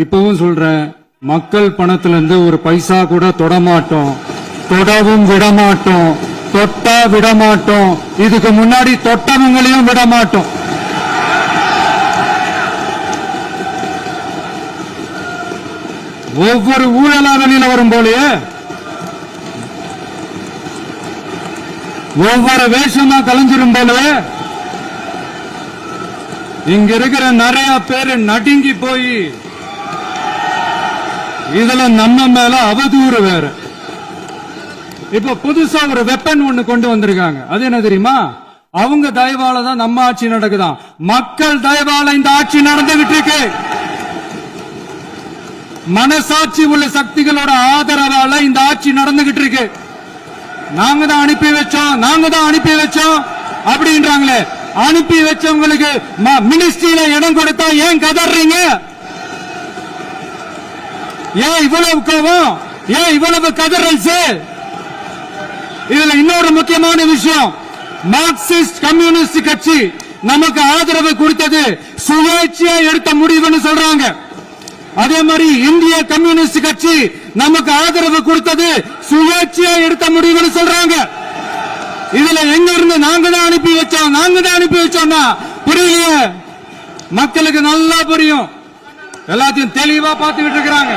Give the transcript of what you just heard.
இப்பவும் சொல்றேன், மக்கள் பணத்திலிருந்து ஒரு பைசா கூட தொடமாட்டோம், தொடவும் விடமாட்டோம், தொட்டா விடமாட்டோம், இதுக்கு முன்னாடி தொட்டவங்களையும் விடமாட்டோம். ஒவ்வொரு ஊழலா வெளியில வரும் போலயே ஒவ்வொரு வேஷமா கலைஞ்சிரும் போலயே இங்க இருக்கிற நிறைய பேரு நடுங்கி போய் இதுல நம்ம மேல அவதூறு வேற. இப்ப புதுசா ஒரு வெப்பன் ஒண்ணு கொண்டு வந்திருக்காங்க. அது என்ன தெரியுமா? அவங்க தயவால தான் நம்ம ஆட்சி நடக்குதாம். மக்கள் தயவால இந்த ஆட்சி நடந்துகிட்டு இருக்கு. மனசாட்சி உள்ள சக்திகளோட ஆதரவால இந்த ஆட்சி நடந்துகிட்டு இருக்கு. நாங்க தான் அனுப்பி வச்சோம் அப்படின்றாங்களே. அனுப்பி வச்சவங்களுக்கு மினிஸ்ட்ரியில இடம் கொடுத்தா ஏன் கதறீங்க? ஏன் இவ்வளவு கோவம்? ஏன் இவ்வளவு கதறல்? இதுல இன்னொரு முக்கியமான விஷயம், மார்க்சிஸ்ட் கம்யூனிஸ்ட் கட்சி நமக்கு ஆதரவு கொடுத்தது சுயேட்சையா எடுத்த முடிவுன்னு சொல்றாங்க. அதே மாதிரி இந்திய கம்யூனிஸ்ட் கட்சி நமக்கு ஆதரவு கொடுத்தது சுயேட்சையா எடுத்த முடிவுன்னு சொல்றாங்க. இதுல எங்க இருந்து நாங்க தான் அனுப்பி வச்சோம்னா புரியலையே. மக்களுக்கு நல்லா புரியும், எல்லாத்தையும் தெளிவா பார்த்துக்கிட்டு இருக்கிறாங்க.